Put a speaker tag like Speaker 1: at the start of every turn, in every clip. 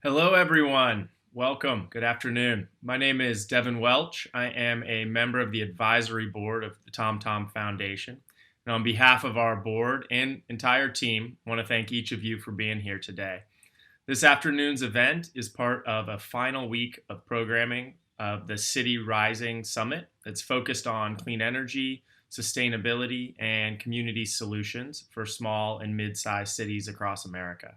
Speaker 1: Hello, everyone. Welcome. Good afternoon. My name is Devin Welch. I am a member of the advisory board of the TomTom Foundation. And on behalf of our board and entire team, I want to thank each of you for being here today. This afternoon's event is part of a final week of programming of the City Rising Summit that's focused on clean energy, sustainability, and community solutions for small and mid-sized cities across America.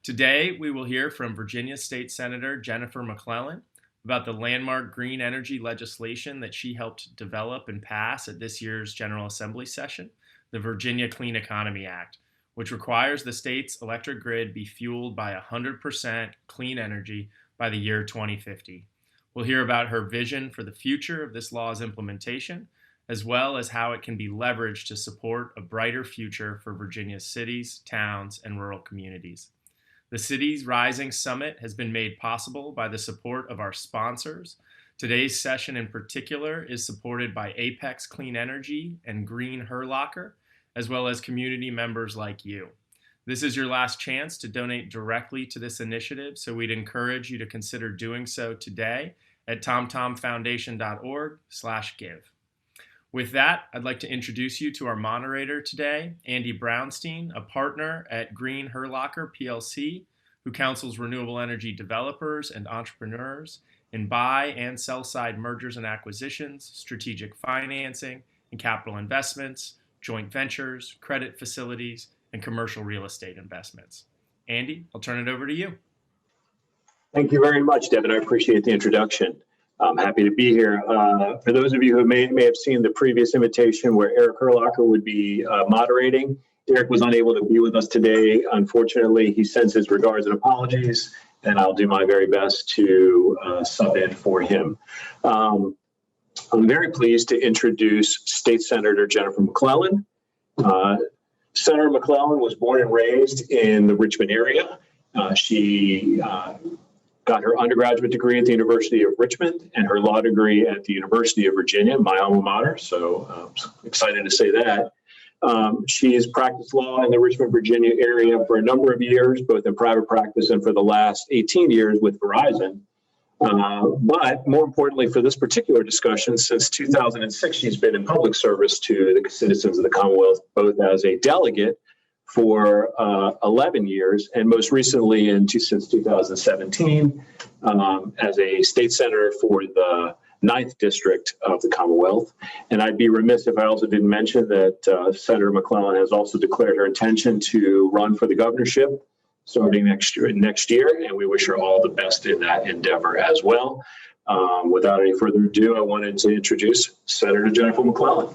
Speaker 1: Today, we will hear from Virginia State Senator Jennifer McClellan about the landmark green energy legislation that she helped develop and pass at this year's General Assembly session, the Virginia Clean Economy Act, which requires the state's electric grid be fueled by 100% clean energy by the year 2050. We'll hear about her vision for the future of this law's implementation, as well as how it can be leveraged to support a brighter future for Virginia's cities, towns, and rural communities. The Cities Rising Summit has been made possible by the support of our sponsors. Today's session in particular is supported by Apex Clean Energy and Greenehurlocker, as well as community members like you. This is your last chance to donate directly to this initiative, so we'd encourage you to consider doing so today at tomtomfoundation.org/give. With that, I'd like to introduce you to our moderator today, Andy Brownstein, a partner at Greenehurlocker PLC, who counsels renewable energy developers and entrepreneurs in buy and sell side mergers and acquisitions, strategic financing and capital investments, joint ventures, credit facilities, and commercial real estate investments. Andy, I'll turn it over to you.
Speaker 2: Thank you very much, Devin. I appreciate the introduction. I'm happy to be here. For those of you who may have seen the previous invitation where Eric Herlocker would be moderating, Eric was unable to be with us today. Unfortunately, he sends his regards and apologies, and I'll do my very best to sub in for him. I'm very pleased to introduce State Senator Jennifer McClellan. Senator McClellan was born and raised in the Richmond area. She got her undergraduate degree at the University of Richmond and her law degree at the University of Virginia, my alma mater, so I'm excited to say that. She has practiced law in the Richmond, Virginia area for a number of years, both in private practice and for the last 18 years with Verizon. But more importantly for this particular discussion, since 2006, she's been in public service to the citizens of the Commonwealth, both as a delegate for 11 years, and most recently since 2017 as a state senator for the 9th District of the Commonwealth. And I'd be remiss if I also didn't mention that Senator McClellan has also declared her intention to run for the governorship starting next year, and we wish her all the best in that endeavor as well. Without any further ado, I wanted to introduce Senator Jennifer McClellan.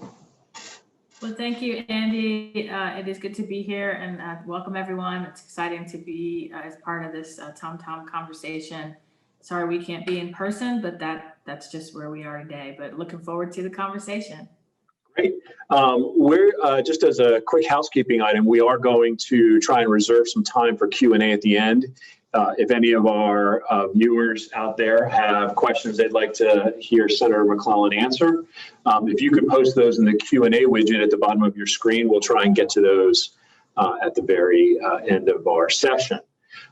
Speaker 3: Well, thank you, Andy. It is good to be here, and welcome everyone. It's exciting to be as part of this TomTom conversation. Sorry we can't be in person, but that's just where we are today. But looking forward to the conversation.
Speaker 2: Great. We're just as a quick housekeeping item, we are going to try and reserve some time for Q&A at the end. If any of our viewers out there have questions they'd like to hear Senator McClellan answer, if you could post those in the Q&A widget at the bottom of your screen, we'll try and get to those at the very end of our session.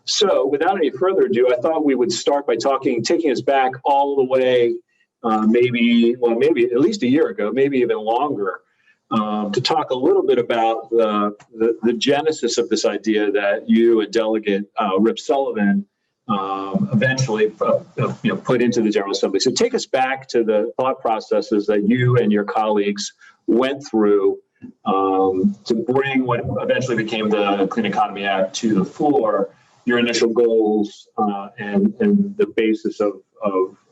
Speaker 2: So without any further ado, I thought we would start by taking us back all the way, maybe at least a year ago, maybe even longer, to talk a little bit about the genesis of this idea that you and Delegate Rip Sullivan eventually put into the General Assembly. So take us back to the thought processes that you and your colleagues went through to bring what eventually became the Clean Economy Act to the floor, your initial goals and the basis of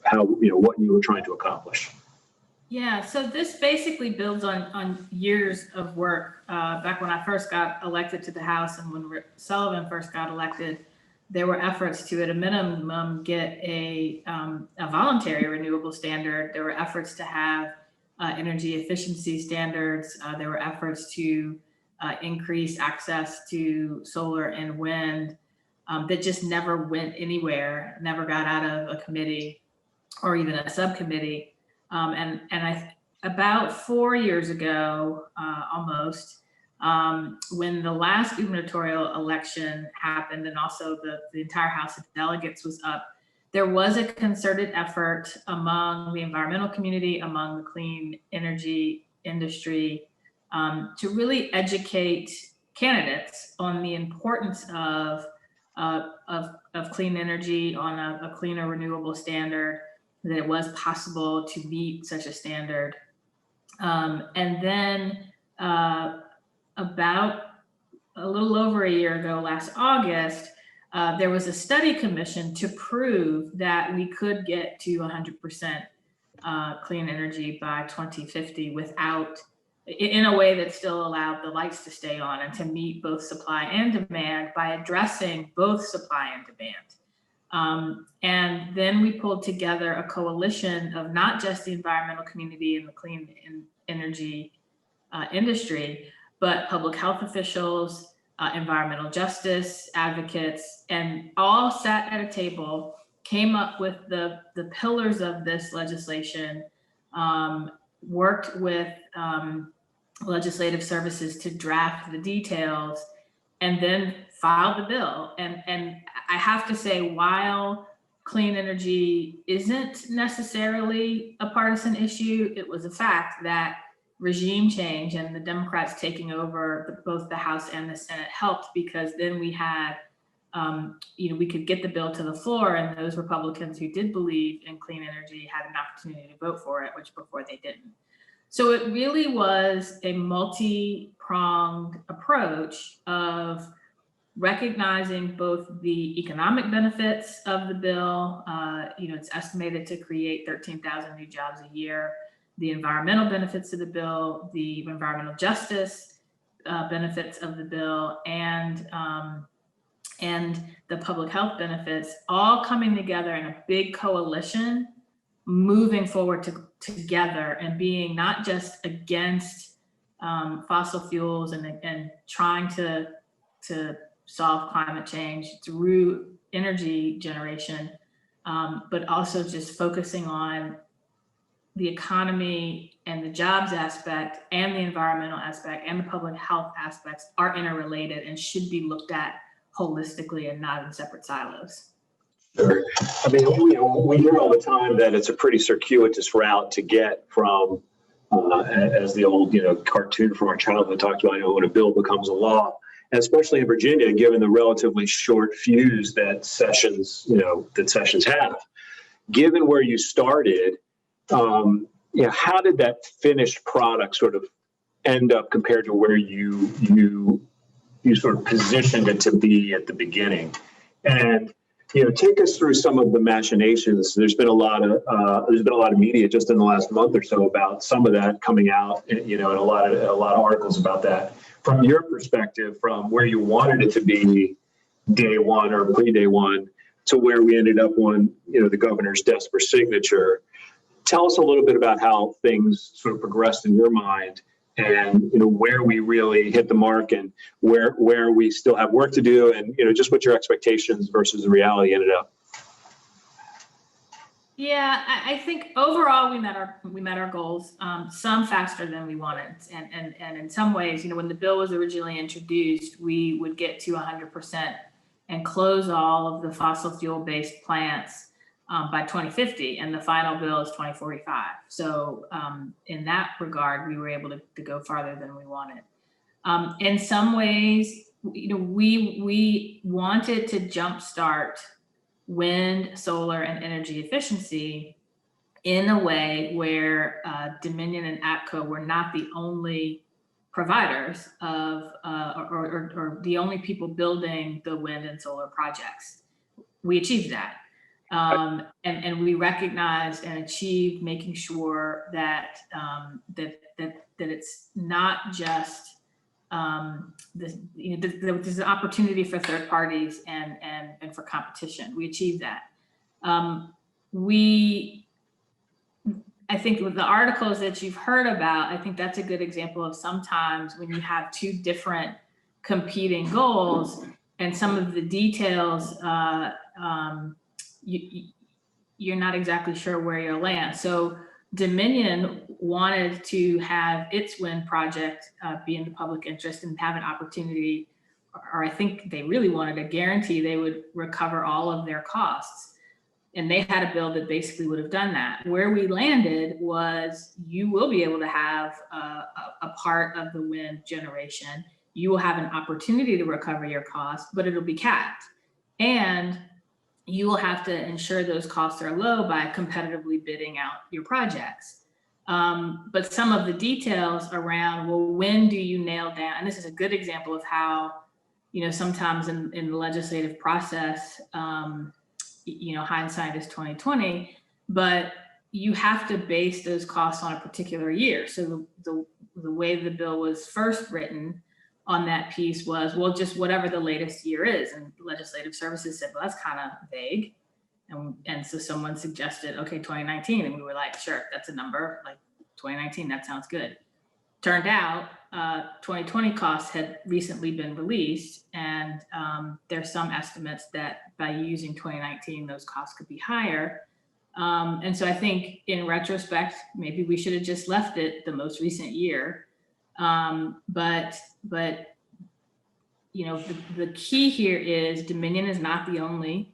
Speaker 2: how, what you were trying to accomplish.
Speaker 3: Yeah, so this basically builds on years of work. Back when I first got elected to the House and when Rip Sullivan first got elected, there were efforts to, at a minimum, get a voluntary renewable standard. There were efforts to have energy efficiency standards. There were efforts to increase access to solar and wind that just never went anywhere, never got out of a committee or even a subcommittee. And about 4 years ago, almost, When the last gubernatorial election happened and also the entire House of Delegates was up, there was a concerted effort among the environmental community, among the clean energy industry, to really educate candidates on the importance of clean energy on a cleaner, renewable standard, that it was possible to meet such a standard. And then about a little over a year ago, last August, there was a study commissioned to prove that we could get to 100% clean energy by 2050 without, in a way that still allowed the lights to stay on and to meet both supply and demand by addressing both supply and demand. And then we pulled together a coalition of not just the environmental community and the clean energy industry, but public health officials, environmental justice advocates, and all sat at a table, came up with the pillars of this legislation, worked with legislative services to draft the details, and then filed the bill. And I have to say, while clean energy isn't necessarily a partisan issue, it was a fact that regime change and the Democrats taking over both the House and the Senate helped, because then we had, we could get the bill to the floor, and those Republicans who did believe in clean energy had an opportunity to vote for it, which before they didn't. So it really was a multi-pronged approach of recognizing both the economic benefits of the bill. It's estimated to create 13,000 new jobs a year. The environmental benefits of the bill, the environmental justice benefits of the bill, and the public health benefits, all coming together in a big coalition, moving forward together and being not just against fossil fuels and trying to solve climate change through energy generation, but also just focusing on the economy and the jobs aspect and the environmental aspect and the public health aspects are interrelated and should be looked at holistically and not in separate silos.
Speaker 2: Sure. I mean, we hear all the time that it's a pretty circuitous route to get from, as the old, cartoon from our childhood talked about, when a bill becomes a law, and especially in Virginia, given the relatively short fuse that sessions have. Given where you started, how did that finished product sort of end up compared to where you sort of positioned it to be at the beginning? And take us through some of the machinations. There's been a lot of media just in the last month or so about some of that coming out, and a lot of articles about that. From your perspective, from where you wanted it to be day one or pre-day one to where we ended up on, the governor's desk for signature, tell us a little bit about how things sort of progressed in your mind, and where we really hit the mark and where we still have work to do, and just what your expectations versus the reality ended up.
Speaker 3: Yeah, I think overall we met our goals, some faster than we wanted, and in some ways, when the bill was originally introduced, we would get to 100% and close all of the fossil fuel based plants by 2050, and the final bill is 2045. So in that regard, we were able to go farther than we wanted. In some ways, we wanted to jumpstart wind, solar, and energy efficiency in a way where Dominion and APCO were not the only providers of or the only people building the wind and solar projects. We achieved that. And we recognized and achieved making sure that it's not just there's an opportunity for third parties and for competition. We achieved that. I think with the articles that you've heard about, I think that's a good example of sometimes when you have two different competing goals and some of the details, you're not exactly sure where you'll land. So Dominion wanted to have its wind project be in the public interest and have an opportunity, or I think they really wanted a guarantee they would recover all of their costs. And they had a bill that basically would have done that. Where we landed was you will be able to have a part of the wind generation. You will have an opportunity to recover your costs, but it'll be capped. And you will have to ensure those costs are low by competitively bidding out your projects. But some of the details around, well, when do you nail down? And this is a good example of how, sometimes in the legislative process, hindsight is 2020, but you have to base those costs on a particular year. So the way the bill was first written on that piece was, well, just whatever the latest year is. And legislative services said, well, that's kind of vague. And so someone suggested, okay, 2019. And we were like, sure, that's a number, like 2019, that sounds good. Turned out 2020 costs had recently been released, and there's some estimates that by using 2019, those costs could be higher. And so I think in retrospect, maybe we should have just left it the most recent year. But the key here is Dominion is not the only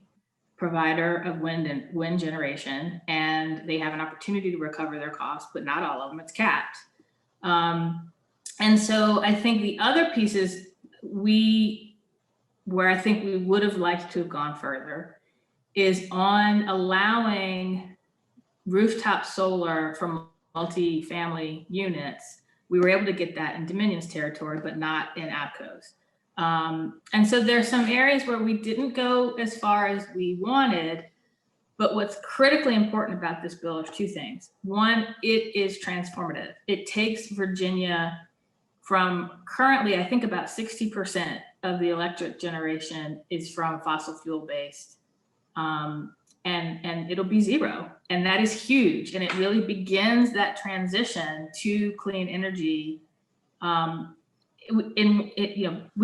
Speaker 3: provider of wind generation, and they have an opportunity to recover their costs, but not all of them. It's capped. And so I think the other pieces where I think we would have liked to have gone further is on allowing rooftop solar from multi-family units. We were able to get that in Dominion's territory, but not in APCO's. And so there's some areas where we didn't go as far as we wanted, but what's critically important about this bill is two things. One, it is transformative. It takes Virginia from currently, I think about 60% of the electric generation is from fossil fuel based, and it'll be zero. And that is huge. And it really begins that transition to clean energy. We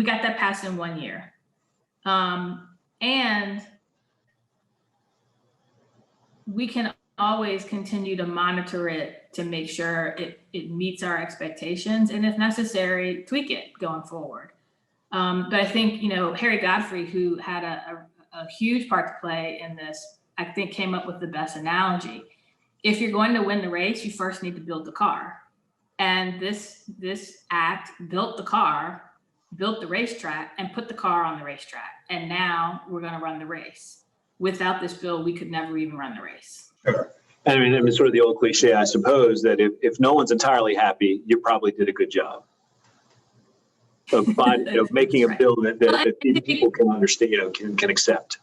Speaker 3: got that passed in 1 year. And we can always continue to monitor it to make sure it meets our expectations, and if necessary, tweak it going forward. But I think, Harry Godfrey, who had a huge part to play in this, I think came up with the best analogy. If you're going to win the race, you first need to build the car. And this act built the car, built the racetrack, and put the car on the racetrack. And now we're going to run the race. Without this bill, we could never even run the race.
Speaker 2: Sure. I mean, sort of the old cliche, I suppose, that if no one's entirely happy, you probably did a good job of making a bill that people can understand, can accept.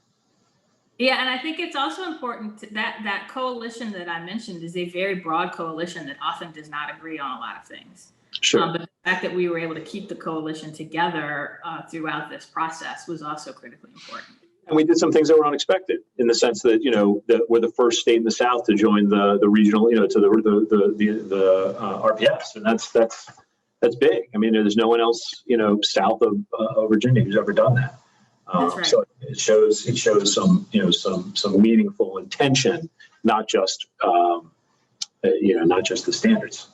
Speaker 3: Yeah, and I think it's also important that coalition that I mentioned is a very broad coalition that often does not agree on a lot of things.
Speaker 2: Sure.
Speaker 3: But the fact that we were able to keep the coalition together throughout this process was also critically important.
Speaker 2: And we did some things that were unexpected in the sense that, that we're the first state in the South to join the regional, to the RPS. And that's big. I mean, there's no one else, south of Virginia who's ever done that.
Speaker 3: That's right.
Speaker 2: So it shows some, some meaningful intention, not just the standards.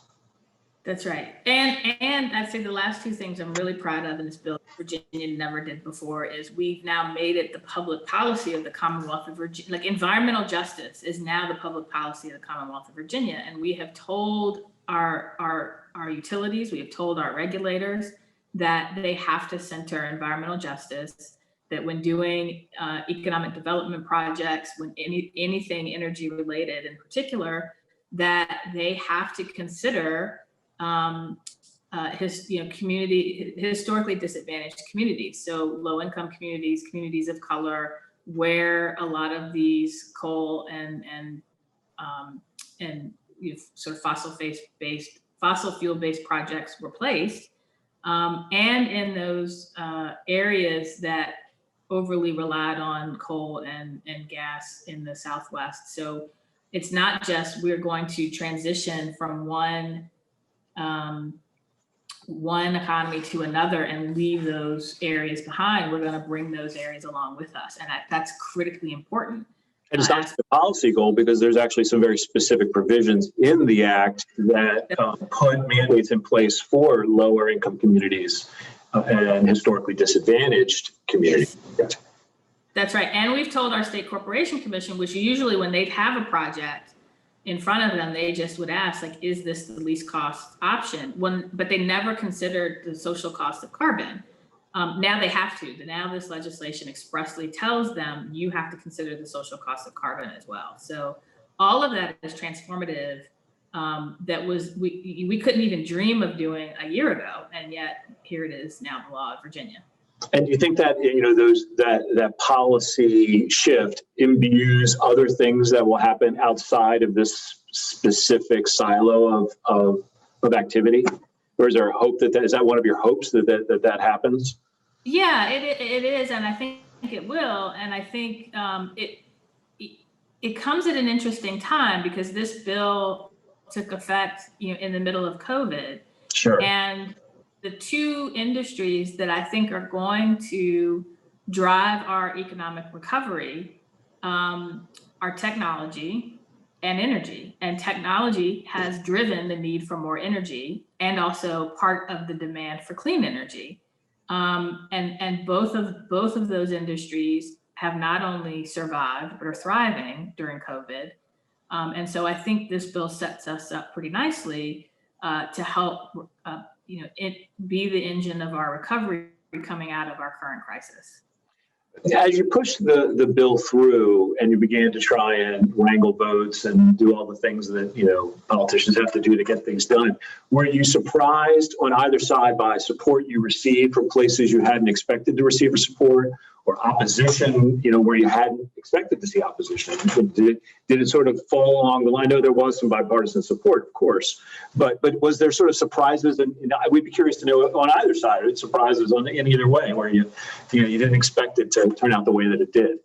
Speaker 3: That's right. And I'd say the last two things I'm really proud of in this bill, Virginia never did before, is we've now made it the public policy of the Commonwealth of Virginia. Like, environmental justice is now the public policy of the Commonwealth of Virginia. And we have told our utilities, we have told our regulators that they have to center environmental justice, that when doing economic development projects, when anything energy related in particular, that they have to consider historically disadvantaged communities. So low income communities, communities of color, where a lot of these coal and sort of fossil fuel based projects were placed, and in those areas that overly relied on coal and gas in the Southwest. So it's not just we're going to transition from one economy to another and leave those areas behind. We're going to bring those areas along with us. And that's critically important.
Speaker 2: And it's not a policy goal because there's actually some very specific provisions in the act that put mandates in place for lower income communities and historically disadvantaged communities.
Speaker 3: That's right. And we've told our state corporation commission, which usually when they'd have a project in front of them, they just would ask, like, is this the least cost option? But they never considered the social cost of carbon. Now they have to. Now this legislation expressly tells them you have to consider the social cost of carbon as well. So all of that is transformative. That was we couldn't even dream of doing a year ago, and yet here it is now, the law of Virginia.
Speaker 2: And do you think that that policy shift imbues other things that will happen outside of this specific silo of activity, or is there a hope that is that one of your hopes that happens?
Speaker 3: Yeah, it is, and I think it will, and I think it comes at an interesting time because this bill took effect, in the middle of COVID.
Speaker 2: Sure.
Speaker 3: And the two industries that I think are going to drive our economic recovery are technology and energy. And technology has driven the need for more energy and also part of the demand for clean energy. And both of those industries have not only survived but are thriving during COVID. And so I think this bill sets us up pretty nicely to help it be the engine of our recovery coming out of our current crisis.
Speaker 2: As you pushed the bill through and you began to try and wrangle votes and do all the things that politicians have to do to get things done, were you surprised on either side by support you received from places you hadn't expected to receive or support, or opposition, where you hadn't expected to see opposition? Did it sort of fall along the line? I know there was some bipartisan support, of course, but was there sort of surprises? And we'd be curious to know on either side, or surprises in either way, where you didn't expect it to turn out the way that it did.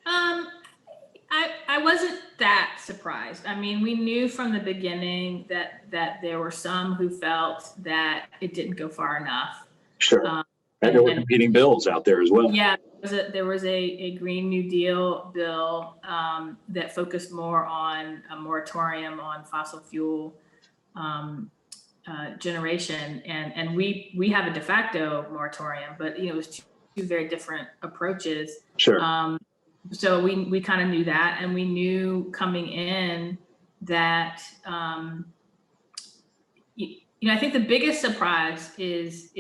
Speaker 3: I wasn't that surprised. I mean, we knew from the beginning that there were some who felt that it didn't go far enough.
Speaker 2: Sure. And there were competing bills out there as well.
Speaker 3: Yeah, there was a Green New Deal bill that focused more on a moratorium on fossil fuel generation, and we have a de facto moratorium, but it was two very different approaches.
Speaker 2: Sure.
Speaker 3: So we kind of knew that, and we knew coming in that I think the biggest surprise is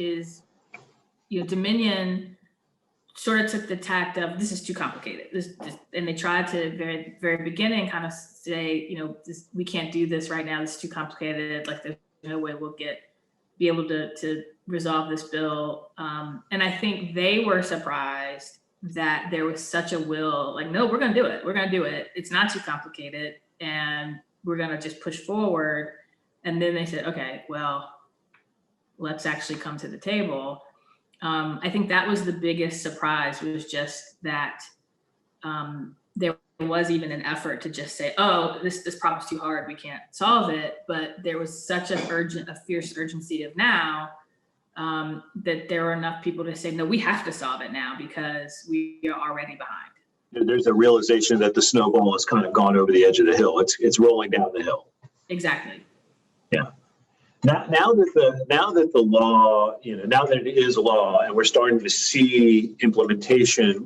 Speaker 3: Dominion sort of took the tact of, this is too complicated. And they tried to very, very beginning kind of say, we can't do this right now. This is too complicated. Like, there's no way we'll be able to resolve this bill. And I think they were surprised that there was such a will, like, no, we're going to do it. We're going to do it. It's not too complicated. And we're going to just push forward. And then they said, okay, well, let's actually come to the table. I think that was the biggest surprise, was just that there was even an effort to just say, oh, this problem's too hard, we can't solve it. But there was such a fierce urgency of now that there were enough people to say, no, we have to solve it now because we are already behind.
Speaker 2: There's a realization that the snowball has kind of gone over the edge of the hill. It's rolling down the hill.
Speaker 3: Exactly.
Speaker 2: Yeah. Now that the law, now that it is law and we're starting to see implementation,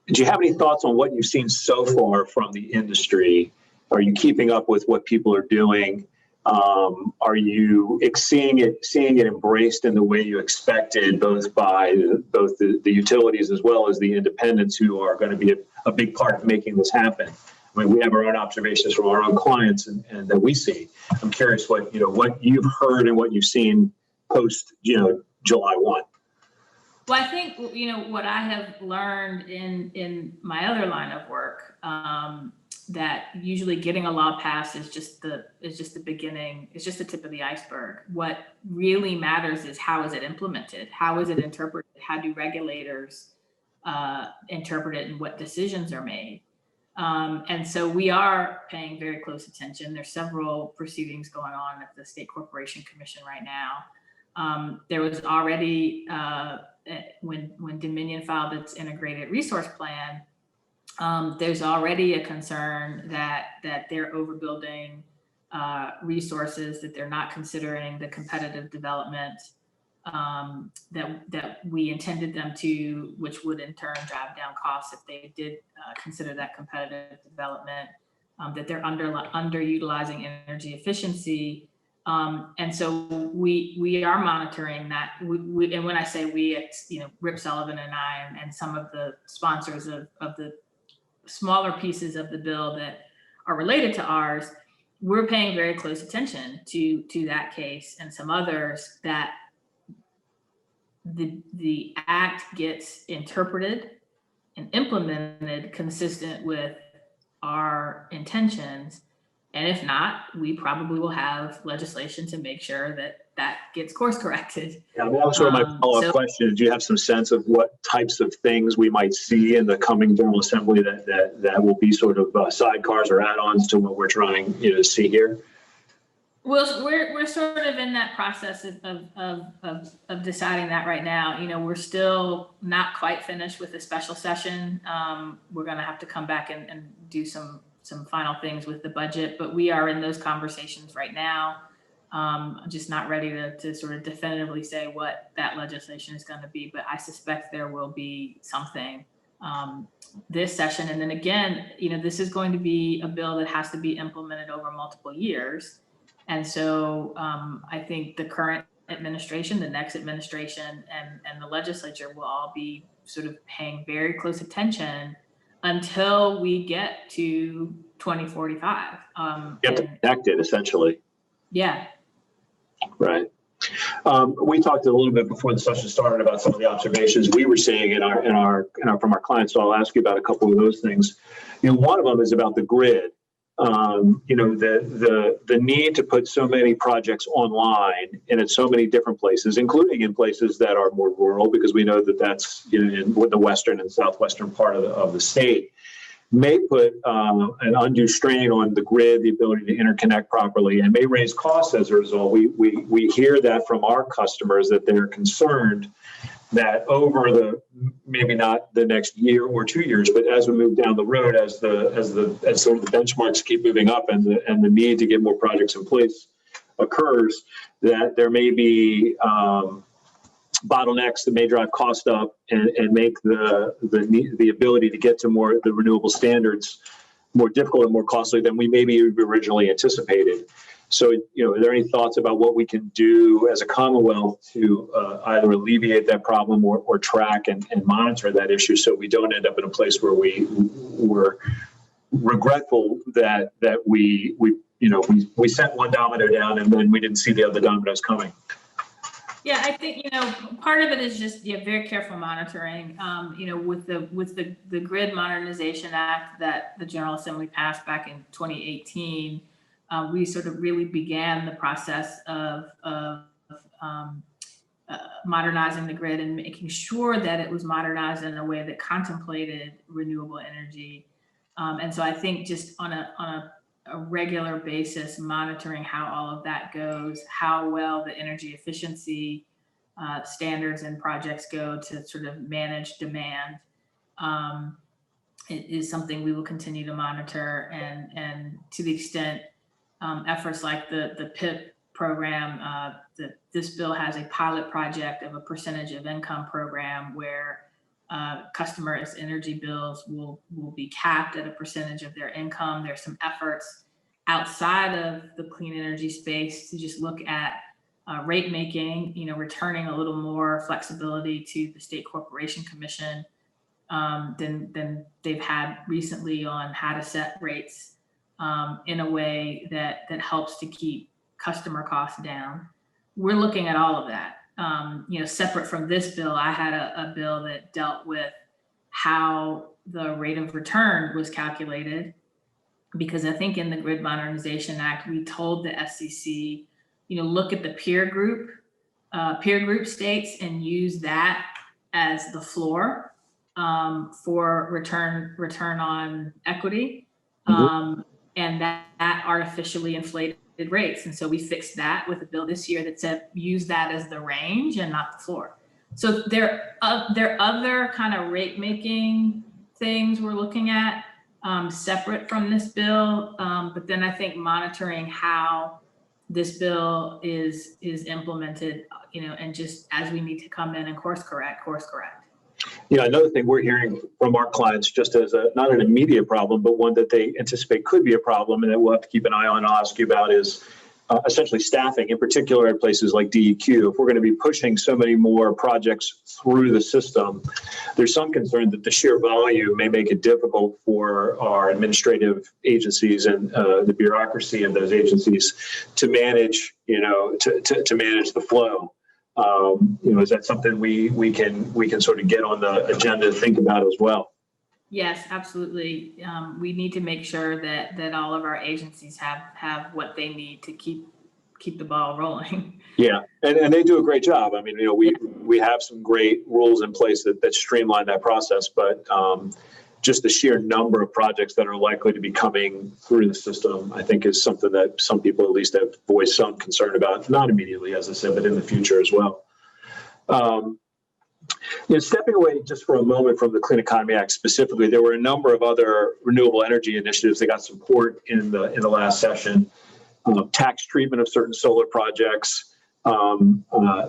Speaker 2: do you have any thoughts on what you've seen so far from the industry? Are you keeping up with what people are doing? Are you seeing it embraced in the way you expected, both by the utilities as well as the independents who are going to be a big part of making this happen? I mean, we have our own observations from our own clients and that we see. I'm curious what you've heard and what you've seen post, July 1.
Speaker 3: Well, I think, what I have learned in my other line of work, that usually getting a law passed is just the beginning. It's just the tip of the iceberg. What really matters is, how is it implemented? How is it interpreted? How do regulators interpret it, and what decisions are made? And so we are paying very close attention. There's several proceedings going on at the State Corporation Commission right now. There was already, when Dominion filed its integrated resource plan, There's already a concern that they're overbuilding resources, that they're not considering the competitive development that we intended them to, which would in turn drive down costs if they did consider that competitive development, that they're underutilizing energy efficiency. And so we are monitoring that. And when I say we, it's, Rip Sullivan and I and some of the sponsors of the smaller pieces of the bill that are related to ours, we're paying very close attention to that case and some others, that the act gets interpreted and implemented consistent with our intentions. And if not, we probably will have legislation to make sure that gets course corrected.
Speaker 2: Yeah, that was sort of my follow-up question. Do you have some sense of what types of things we might see in the coming General Assembly that will be sort of sidecars or add-ons to what we're trying to see here?
Speaker 3: Well, we're sort of in that process of deciding that right now. We're still not quite finished with the special session. We're going to have to come back and do some final things with the budget, but we are in those conversations right now. I'm just not ready to sort of definitively say what that legislation is going to be, but I suspect there will be something this session. And then again, this is going to be a bill that has to be implemented over multiple years. And so I think the current administration, the next administration, and the legislature will all be sort of paying very close attention until we get to 2045.
Speaker 2: Get connected, essentially.
Speaker 3: Yeah.
Speaker 2: Right. We talked a little bit before the session started about some of the observations we were seeing from our clients. So I'll ask you about a couple of those things. One of them is about the grid. The need to put so many projects online and in so many different places, including in places that are more rural, because we know that that's in the western and southwestern part of the state, may put an undue strain on the grid, the ability to interconnect properly, and may raise costs as a result. We hear that from our customers, that they're concerned that over maybe not the next year or 2 years, but as we move down the road, as sort of the benchmarks keep moving up and the need to get more projects in place occurs, that there may be bottlenecks that may drive cost up and make the ability to get to more the renewable standards more difficult and more costly than we maybe originally anticipated. So, are there any thoughts about what we can do as a Commonwealth to either alleviate that problem or track and monitor that issue, so we don't end up in a place where we're regretful that we sent one domino down and then we didn't see the other dominoes coming?
Speaker 3: Yeah, I think, part of it is just very careful monitoring. With the Grid Modernization Act that the General Assembly passed back in 2018, we sort of really began the process of modernizing the grid and making sure that it was modernized in a way that contemplated renewable energy. And so I think just on a regular basis, monitoring how all of that goes, how well the energy efficiency standards and projects go to sort of manage demand, it is something we will continue to monitor. And to the extent efforts like the PIP program, this bill has a pilot project of a percentage of income program where customers' energy bills will be capped at a percentage of their income. There's some efforts outside of the clean energy space to just look at rate making, returning a little more flexibility to the State Corporation Commission than they've had recently on how to set rates in a way that helps to keep customer costs down. We're looking at all of that. Separate from this bill, I had a bill that dealt with how the rate of return was calculated, because I think in the Grid Modernization Act, we told the SCC, look at the peer group states and use that as the floor for return on equity. And that artificially inflated rates. And so we fixed that with a bill this year that said use that as the range and not the floor. So there are other kind of rate making things we're looking at separate from this bill. But then I think monitoring how this bill is implemented, and just as we need to come in and course correct.
Speaker 2: Yeah, another thing we're hearing from our clients, just as not an immediate problem, but one that they anticipate could be a problem and that we'll have to keep an eye on and ask you about, is essentially staffing, in particular at places like DEQ. If we're going to be pushing so many more projects through the system, there's some concern that the sheer volume may make it difficult for our administrative agencies and the bureaucracy of those agencies to manage, to manage the flow. Is that something we can sort of get on the agenda to think about as well?
Speaker 3: Yes, absolutely. We need to make sure that all of our agencies have what they need to keep the ball rolling.
Speaker 2: Yeah, and they do a great job. I mean, we have some great rules in place that streamline that process, but just the sheer number of projects that are likely to be coming through the system, I think, is something that some people at least have voiced some concern about, not immediately, as I said, but in the future as well. Stepping away just for a moment from the Clean Economy Act specifically, there were a number of other renewable energy initiatives that got support in the last session. Tax treatment of certain solar projects,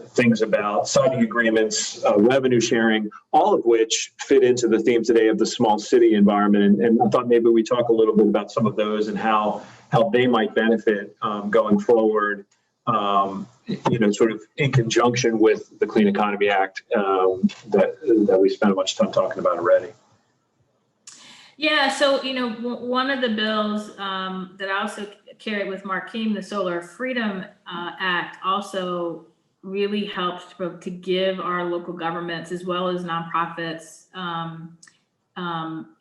Speaker 2: things about siting agreements, revenue sharing, all of which fit into the theme today of the small city environment. And I thought maybe we talk a little bit about some of those and how they might benefit going forward. Sort of in conjunction with the Clean Economy Act that we spent a bunch of time talking about already.
Speaker 3: Yeah, so, one of the bills that I also carried with Markeem, the Solar Freedom Act, also really helps to give our local governments as well as nonprofits and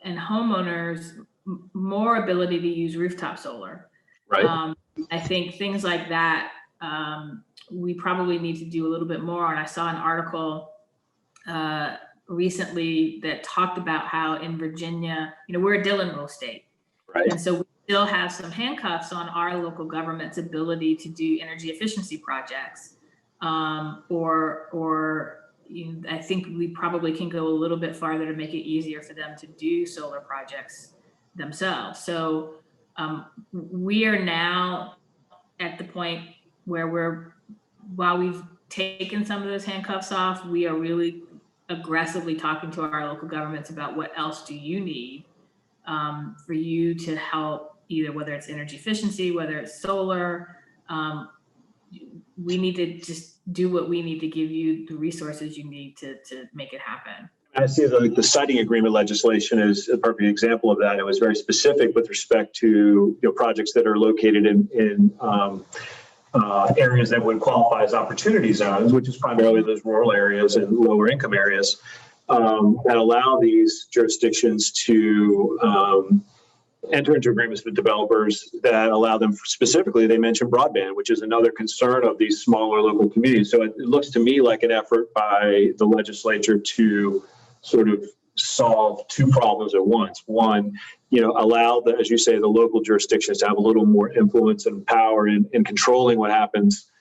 Speaker 3: homeowners more ability to use rooftop solar.
Speaker 2: Right.
Speaker 3: I think things like that we probably need to do a little bit more. And I saw an article recently that talked about how in Virginia, we're a Dillon rule state.
Speaker 2: Right.
Speaker 3: And so we still have some handcuffs on our local government's ability to do energy efficiency projects. I think we probably can go a little bit farther to make it easier for them to do solar projects themselves. So we are now at the point where while we've taken some of those handcuffs off, we are really aggressively talking to our local governments about what else do you need for you to help, either whether it's energy efficiency, whether it's solar. We need to just do what we need to give you the resources you need to make it happen.
Speaker 2: I see the siting agreement legislation is a perfect example of that. It was very specific with respect to projects that are located in areas that would qualify as opportunity zones, which is primarily those rural areas and lower income areas, that allow these jurisdictions to enter into agreements with developers that allow them, specifically, they mentioned broadband, which is another concern of these smaller local communities. So it looks to me like an effort by the legislature to sort of solve two problems at once. One, allow as you say, the local jurisdictions to have a little more influence and power in controlling what happens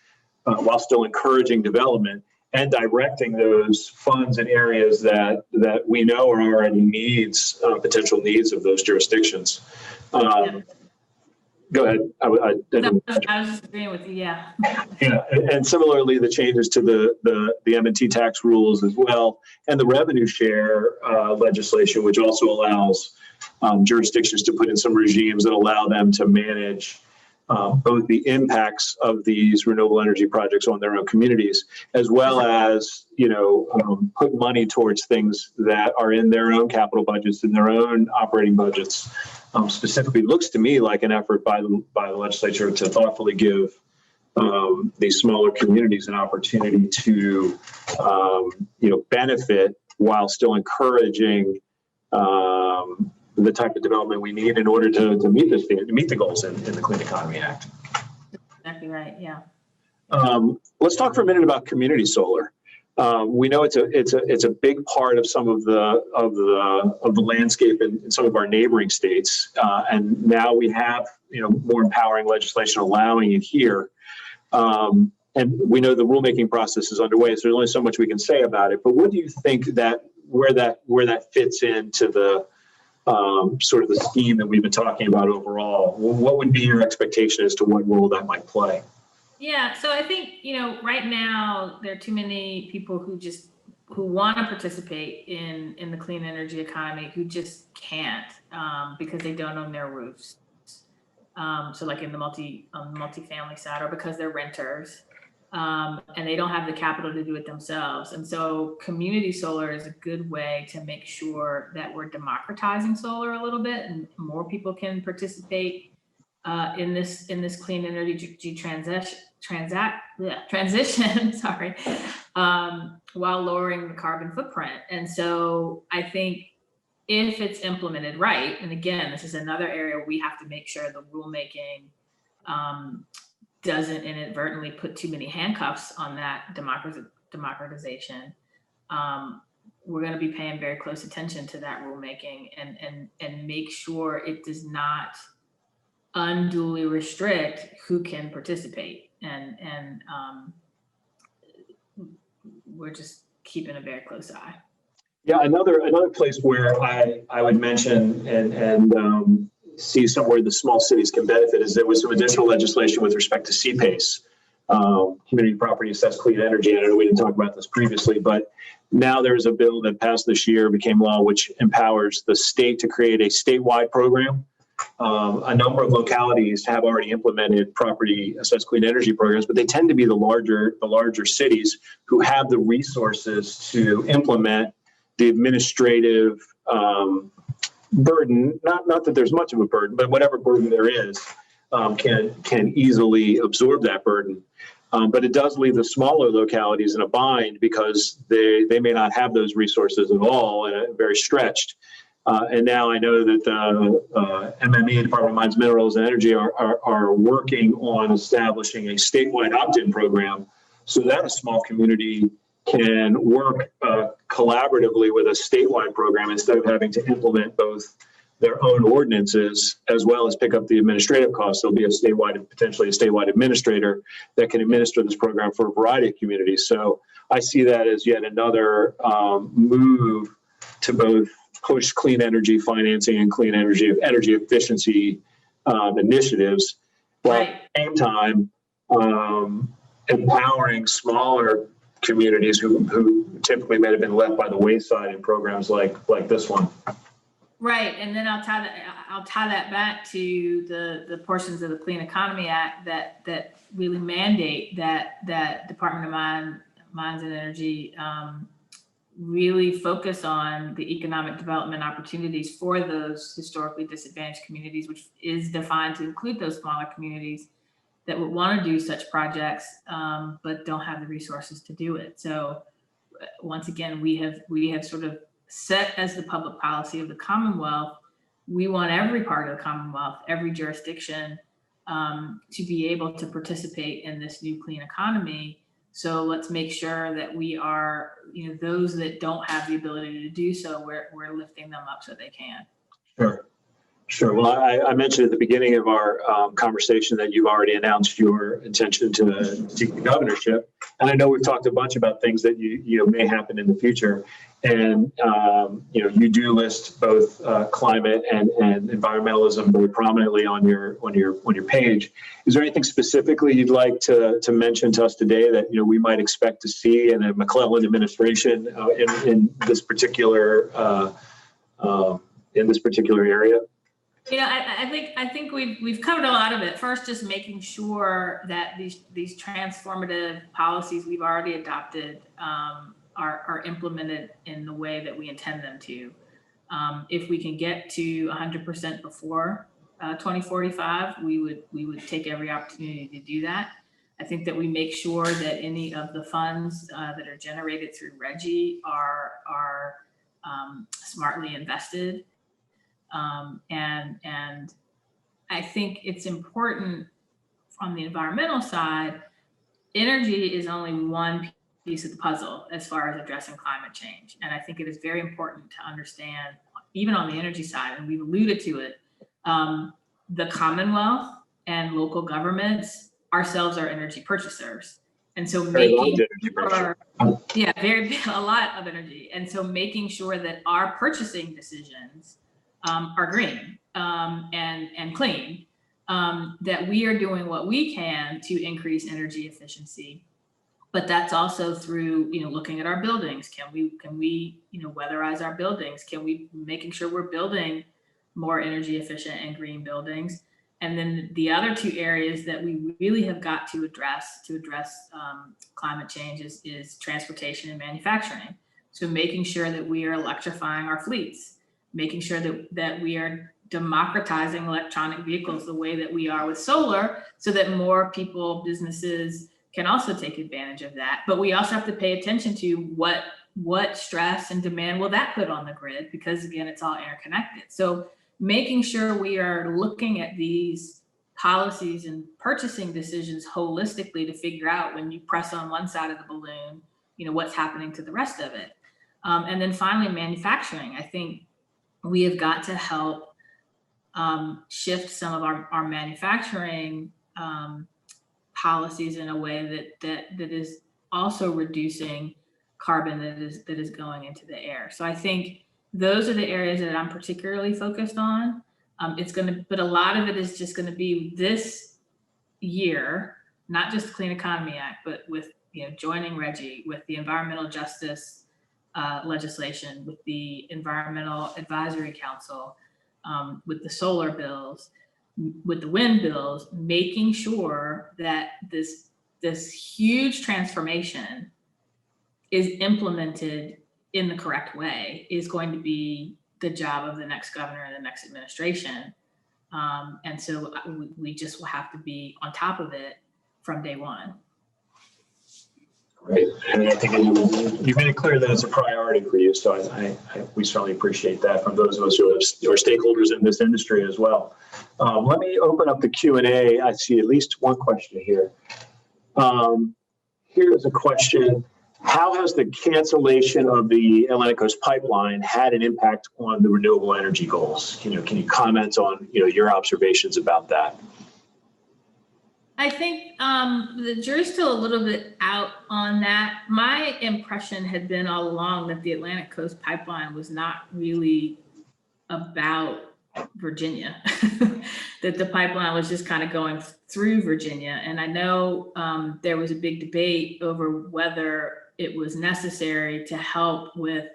Speaker 2: while still encouraging development and directing those funds in areas that we know are already potential needs of those jurisdictions. Go ahead. I was
Speaker 3: just agreeing with you. Yeah.
Speaker 2: Yeah, and similarly, the changes to the M&T tax rules as well, and the revenue share legislation, which also allows jurisdictions to put in some regimes that allow them to manage both the impacts of these renewable energy projects on their own communities, as well as put money towards things that are in their own capital budgets and their own operating budgets. Specifically, looks to me like an effort by the legislature to thoughtfully give these smaller communities an opportunity to benefit while still encouraging the type of development we need in order to meet the goals in the Clean Economy Act.
Speaker 3: Exactly right. Yeah.
Speaker 2: Let's talk for a minute about community solar. We know it's a big part of some of the landscape in some of our neighboring states, and now we have more empowering legislation allowing it here. And we know the rulemaking process is underway, so there's only so much we can say about it. But what do you think where that fits into sort of the scheme that we've been talking about overall, what would be your expectation as to what role that might play?
Speaker 3: Yeah, so I think, right now there are too many people who want to participate in the clean energy economy who just can't because they don't own their roofs. So like on the multifamily side, or because they're renters, and they don't have the capital to do it themselves. And so community solar is a good way to make sure that we're democratizing solar a little bit and more people can participate in this clean energy transition, sorry, while lowering the carbon footprint. And so I think if it's implemented right, and again, this is another area we have to make sure the rulemaking doesn't inadvertently put too many handcuffs on that democratization. We're going to be paying very close attention to that rulemaking and make sure it does not unduly restrict who can participate. And we're just keeping a very close eye.
Speaker 2: Yeah, another place where I would mention and see somewhere the small cities can benefit is there was some additional legislation with respect to CPACE, Community Property Assessed Clean Energy. I know we didn't talk about this previously, but now there's a bill that passed this year, became law, which empowers the state to create a statewide program. A number of localities have already implemented property assessed clean energy programs, but they tend to be the larger cities who have the resources to implement the administrative burden. Not that there's much of a burden, but whatever burden there is, can easily absorb that burden. But it does leave the smaller localities in a bind because they may not have those resources at all and very stretched. And now I know that the MME, Department of Mines, Minerals, and Energy are working on establishing a statewide opt-in program so that a small community can work collaboratively with a statewide program instead of having to implement both their own ordinances as well as pick up the administrative costs. There'll be potentially a statewide administrator that can administer this program for a variety of communities. So I see that as yet another move to both push clean energy financing and clean energy efficiency initiatives, while at the same time empowering smaller communities who typically may have been left by the wayside in programs like this one.
Speaker 3: Right, and then I'll tie that back to the portions of the Clean Economy Act that really mandate that Department of Mines and Energy really focus on the economic development opportunities for those historically disadvantaged communities, which is defined to include those smaller communities that would want to do such projects, but don't have the resources to do it. So once again, we have sort of set as the public policy of the Commonwealth, we want every part of the Commonwealth, every jurisdiction to be able to participate in this new clean economy. So let's make sure that we are, those that don't have the ability to do so, we're lifting them up so they can.
Speaker 2: Sure. Well, I mentioned at the beginning of our conversation that you've already announced your intention to seek the governorship. And I know we've talked a bunch about things that you may happen in the future. And, you do list both climate and environmentalism very prominently on your page. Is there anything specifically you'd like to mention to us today that, we might expect to see in a McClellan administration in this particular area?
Speaker 3: I think we've covered a lot of it. First, just making sure that these transformative policies we've already adopted are implemented in the way that we intend them to. If we can get to 100% before 2045, we would take every opportunity to do that. I think that we make sure that any of the funds that are generated through RGGI are smartly invested. And I think it's important on the environmental side, energy is only one piece of the puzzle as far as addressing climate change. And I think it is very important to understand, even on the energy side, and we've alluded to it, the Commonwealth and local governments ourselves are energy purchasers. And so making a lot of energy. And so making sure that our purchasing decisions are green and clean. That we are doing what we can to increase energy efficiency, but that's also through looking at our buildings. Can we weatherize our buildings? Can we making sure we're building more energy efficient and green buildings? And then the other two areas that we really have got to address climate change is transportation and manufacturing. So making sure that we are electrifying our fleets, making sure that we are democratizing electronic vehicles the way that we are with solar, so that more people, businesses can also take advantage of that. But we also have to pay attention to what stress and demand will that put on the grid, because again, it's all interconnected. So making sure we are looking at these policies and purchasing decisions holistically to figure out, when you press on one side of the balloon, what's happening to the rest of it. And then finally, manufacturing. I think we have got to help shift some of our manufacturing policies in a way that is also reducing carbon that is going into the air. So I think those are the areas that I'm particularly focused on. But a lot of it is just going to be this year, not just the Clean Economy Act, but with joining RGGI, with the environmental justice legislation, with the Environmental Advisory Council, with the solar bills, with the wind bills, making sure that this huge transformation is implemented in the correct way is going to be the job of the next governor and the next administration. And so we just will have to be on top of it from day one.
Speaker 2: Great. And I think you've made it clear that it's a priority for you. So we certainly appreciate that from those of us who are stakeholders in this industry as well. Let me open up the Q&A. I see at least one question here. Here's a question. How has the cancellation of the Atlantic Coast Pipeline had an impact on the renewable energy goals? Can you comment on your observations about that?
Speaker 3: I think the jury's still a little bit out on that. My impression had been all along that the Atlantic Coast Pipeline was not really about Virginia, that the pipeline was just kind of going through Virginia. And I know there was a big debate over whether it was necessary to help with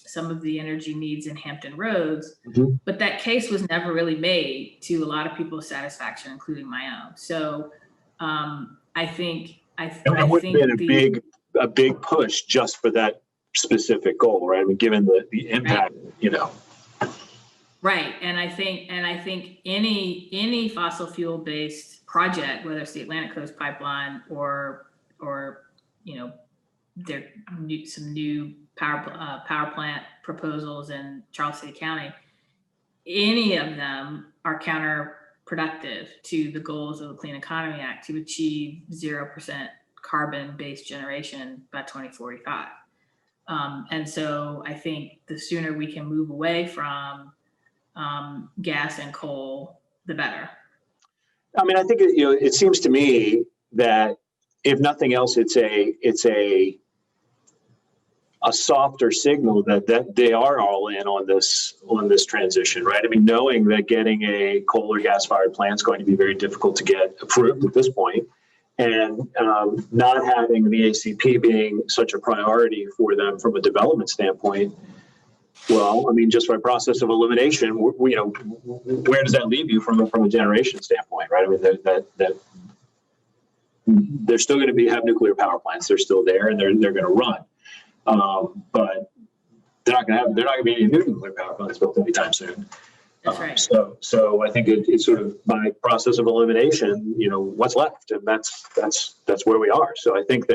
Speaker 3: some of the energy needs in Hampton Roads, but that case was never really made to a lot of people's satisfaction, including my own. So I think
Speaker 2: it would have been a big push just for that specific goal, right? I mean, given the impact,
Speaker 3: Right, and I think any fossil fuel based project, whether it's the Atlantic Coast Pipeline or there some new power plant proposals in Charles City County, any of them are counterproductive to the goals of the Clean Economy Act to achieve 0% carbon-based generation by 2045. And so I think the sooner we can move away from gas and coal, the better.
Speaker 2: I mean, I think it seems to me that if nothing else, it's a softer signal that they are all in on this transition, right? I mean, knowing that getting a coal or gas-fired plant is going to be very difficult to get approved at this point, and not having the ACP being such a priority for them from a development standpoint. Well, I mean, just by process of elimination, where does that leave you from a generation standpoint, right? I mean, that they're still going to have nuclear power plants. They're still there, and they're going to run. But they're not going to be any new nuclear power plants built anytime soon.
Speaker 3: That's right.
Speaker 2: So I think it's sort of by process of elimination, what's left, and that's where we are. So I think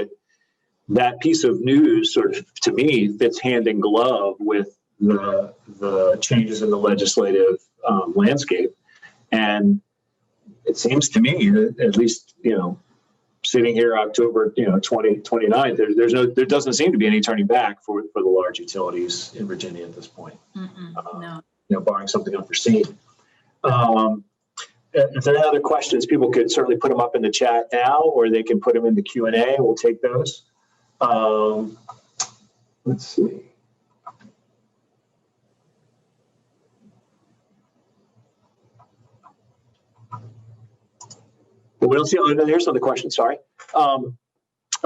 Speaker 2: that piece of news sort of, to me, fits hand in glove with the changes in the legislative landscape. And it seems to me that at least, sitting here October 29th, there doesn't seem to be any turning back for the large utilities in Virginia at this point.
Speaker 3: No.
Speaker 2: Barring something unforeseen. If there are other questions, people could certainly put them up in the chat now, or they can put them in the Q&A. We'll take those. Let's see. But we don't see. Oh, no, here's another question. Sorry. And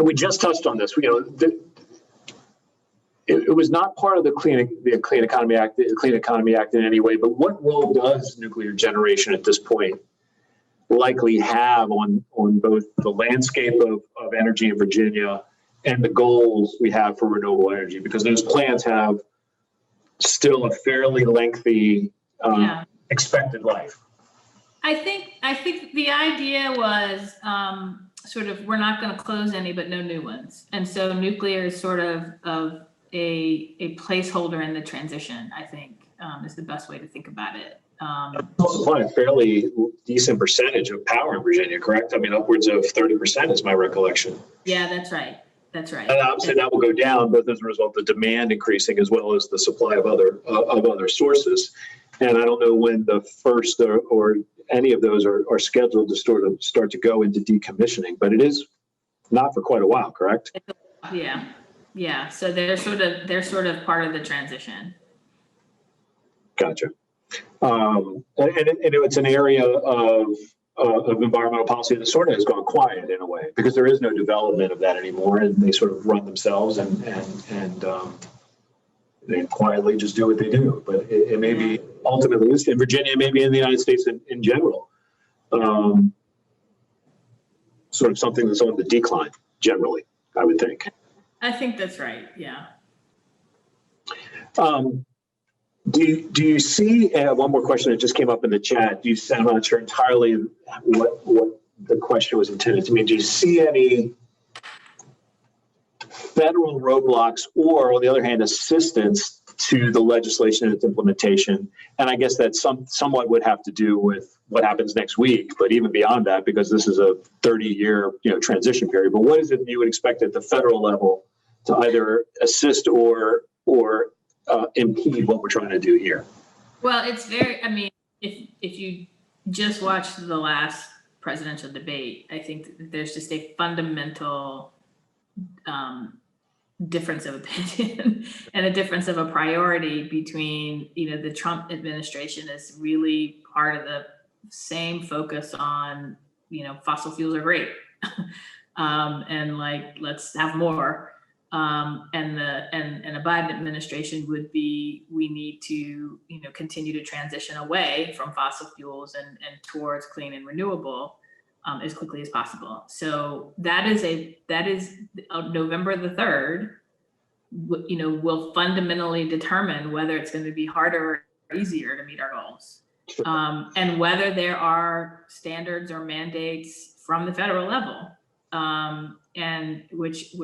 Speaker 2: we just touched on this. It was not part of the Clean Economy Act in any way. But what role does nuclear generation at this point likely have on both the landscape of energy in Virginia and the goals we have for renewable energy? Because those plants have still a fairly lengthy expected life.
Speaker 3: I think the idea was sort of, we're not going to close any, but no new ones. And so nuclear is sort of a placeholder in the transition, I think, is the best way to think about it.
Speaker 2: Supply a fairly decent percentage of power in Virginia, correct? I mean, upwards of 30% is my recollection.
Speaker 3: Yeah, that's right. That's right.
Speaker 2: And obviously that will go down both as a result of demand increasing as well as the supply of other sources. And I don't know when the first or any of those are scheduled to start to go into decommissioning, but it is not for quite a while, correct?
Speaker 3: Yeah. So they're sort of part of the transition.
Speaker 2: Gotcha. And it's an area of environmental policy that sort of has gone quiet in a way because there is no development of that anymore, and they sort of run themselves and they quietly just do what they do. But it may be ultimately in Virginia, maybe in the United States in general, sort of something that's on the decline generally, I would think.
Speaker 3: I think that's right. Yeah.
Speaker 2: Do you see one more question that just came up in the chat? I'm not sure entirely what the question was intended to mean. Do you see any federal roadblocks or, on the other hand, assistance to the legislation and its implementation? And I guess that somewhat would have to do with what happens next week, but even beyond that, because this is a 30-year transition period. But what is it you would expect at the federal level to either assist or impede what we're trying to do here?
Speaker 3: Well, if you just watched the last presidential debate, I think that there's just a fundamental difference of opinion and a difference of a priority between, the Trump administration is really part of the same focus on, fossil fuels are great. And let's have more. And a Biden administration would be, we need to, continue to transition away from fossil fuels and towards clean and renewable as quickly as possible. So that is November the 3rd, will fundamentally determine whether it's going to be harder or easier to meet our goals. And whether there are standards or mandates from the federal level, and which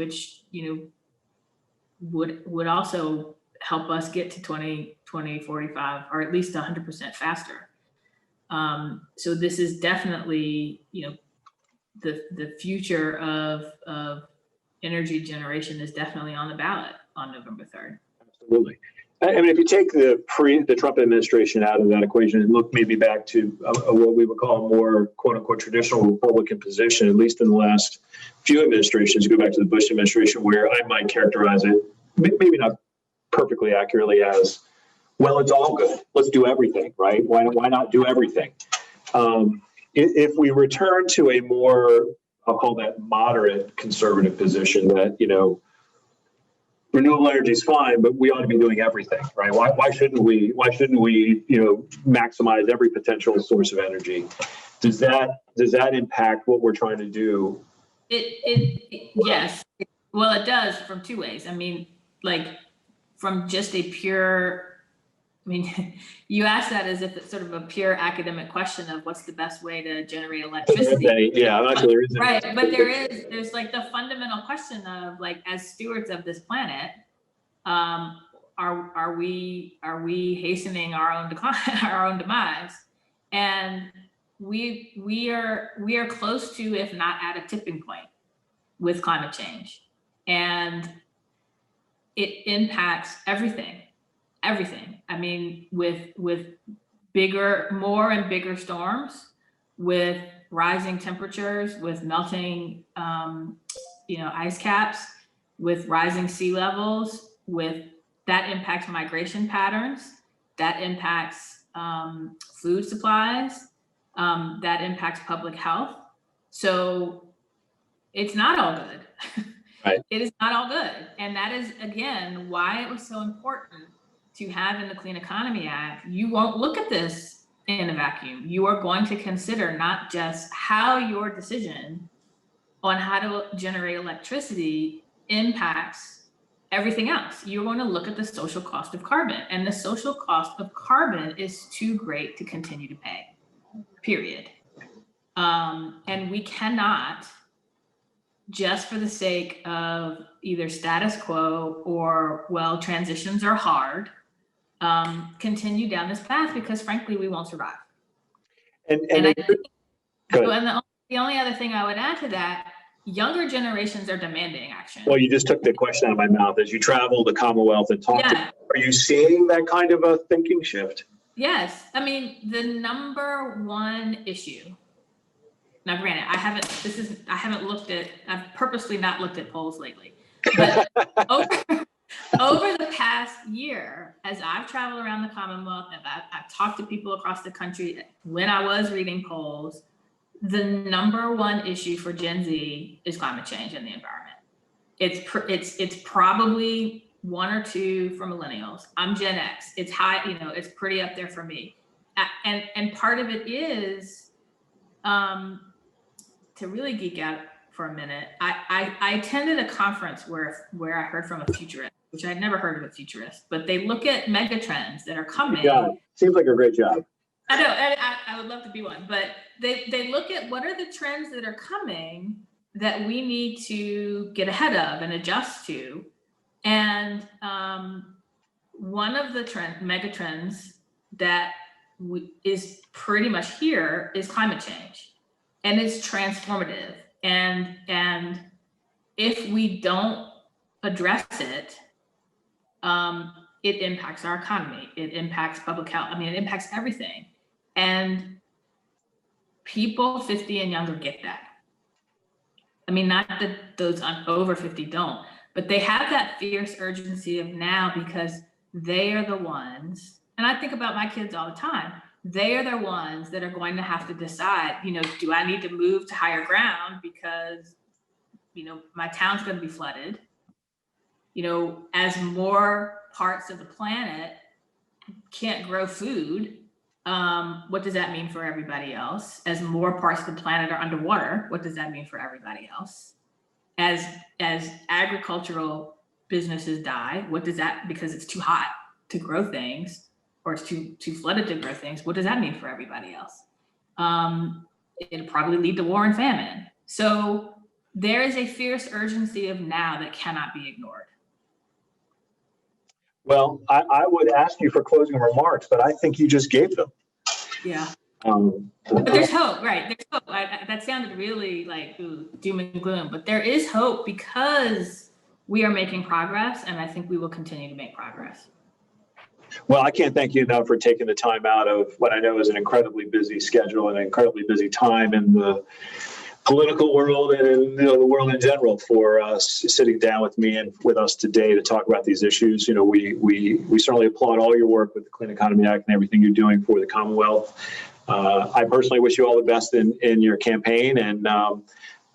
Speaker 3: would also help us get to 2045 or at least 100% faster. So this is definitely, the future of energy generation is definitely on the ballot on November 3rd.
Speaker 2: Absolutely. I mean, if you take the Trump administration out of that equation and look maybe back to what we would call a more quote unquote traditional Republican position, at least in the last few administrations, you go back to the Bush administration, where I might characterize it, maybe not perfectly accurately, as, well, it's all good. Let's do everything, right? Why not do everything? If we return to a more, I'll call that moderate conservative position that, renewable energy is fine, but we ought to be doing everything, right? Why shouldn't we, maximize every potential source of energy? Does that impact what we're trying to do?
Speaker 3: Yes. Well, it does from two ways. I mean, from just a pure, you ask that as if it's sort of a pure academic question of what's the best way to generate electricity.
Speaker 2: Yeah, I'm not sure there is.
Speaker 3: Right, but there's the fundamental question of as stewards of this planet, are we hastening our own decline, our own demise? And we are close to, if not at a tipping point with climate change, and it impacts everything. I mean, with more and bigger storms, with rising temperatures, with melting, ice caps, with rising sea levels, with that impacts migration patterns, that impacts food supplies, that impacts public health. So it's not all good.
Speaker 2: Right.
Speaker 3: It is not all good. And that is, again, why it was so important to have in the Clean Economy Act. You won't look at this in a vacuum. You are going to consider not just how your decision on how to generate electricity impacts everything else. You're going to look at the social cost of carbon, and the social cost of carbon is too great to continue to pay, period. And we cannot, just for the sake of either status quo or, well, transitions are hard, continue down this path, because frankly, we won't survive.
Speaker 2: And
Speaker 3: The only other thing I would add to that, younger generations are demanding action.
Speaker 2: well, you just took the question out of my mouth. As you travel the Commonwealth and talk to, are you seeing that kind of a thinking shift?
Speaker 3: Yes. I mean, the number one issue. Now, granted, I've purposely not looked at polls lately, but over the past year, as I've traveled around the Commonwealth and I've talked to people across the country, when I was reading polls, the number one issue for Gen Z is climate change and the environment. It's probably one or two for millennials. I'm Gen X. It's high, it's pretty up there for me. And part of it is, to really geek out for a minute, I attended a conference where I heard from a futurist, which I'd never heard of a futurist, but they look at mega trends that are coming.
Speaker 2: Yeah, seems like a great job.
Speaker 3: I know, I would love to be one, but they look at what are the trends that are coming that we need to get ahead of and adjust to. And one of the mega trends that is pretty much here is climate change. And it's transformative. And if we don't address it, it impacts our economy. It impacts public health. I mean, it impacts everything. And people 50 and younger get that. I mean, not that those over 50 don't, but they have that fierce urgency of now, because they are the ones, and I think about my kids all the time, they are the ones that are going to have to decide, do I need to move to higher ground because, my town's going to be flooded? As more parts of the planet can't grow food, what does that mean for everybody else? As more parts of the planet are underwater, what does that mean for everybody else? As agricultural businesses die, what does that, because it's too hot to grow things, or it's too flooded to grow things, what does that mean for everybody else? It'll probably lead to war and famine. So there is a fierce urgency of now that cannot be ignored.
Speaker 2: Well, I would ask you for closing remarks, but I think you just gave them.
Speaker 3: Yeah. But there's hope, right? There's hope. That sounded really like doom and gloom, but there is hope because we are making progress, and I think we will continue to make progress.
Speaker 2: Well, I can't thank you enough for taking the time out of what I know is an incredibly busy schedule and an incredibly busy time in the political world and in the world in general, for sitting down with me and with us today to talk about these issues. We certainly applaud all your work with the Clean Economy Act and everything you're doing for the Commonwealth. I personally wish you all the best in your campaign, and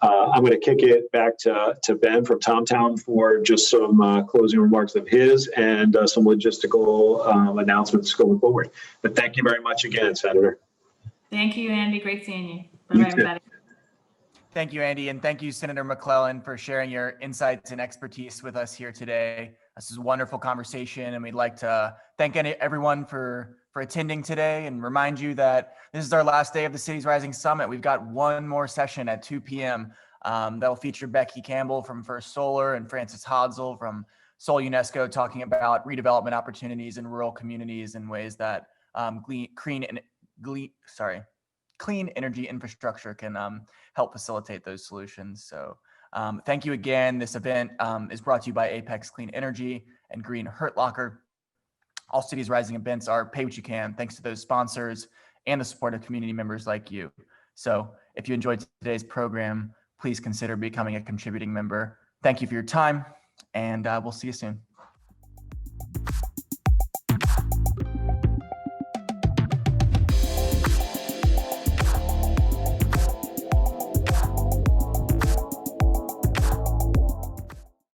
Speaker 2: I'm going to kick it back to Ben from TomTown for just some closing remarks of his and some logistical announcements going forward. But thank you very much again, Senator.
Speaker 3: Thank you, Andy. Great seeing you. Bye-bye, everybody.
Speaker 4: Thank you, Andy, and thank you, Senator McClellan, for sharing your insights and expertise with us here today. This is a wonderful conversation, and we'd like to thank everyone for attending today and remind you that this is our last day of the Cities Rising Summit. We've got one more session at 2 p.m. That'll feature Becky Campbell from First Solar and Francis Hodsell from Sol UNESCO, talking about redevelopment opportunities in rural communities and ways that clean energy infrastructure can help facilitate those solutions. So thank you again. This event is brought to you by Apex Clean Energy and Greenehurlocker. All Cities Rising events are pay what you can, thanks to those sponsors and the support of community members like you. So if you enjoyed today's program, please consider becoming a contributing member. Thank you for your time, and we'll see you soon.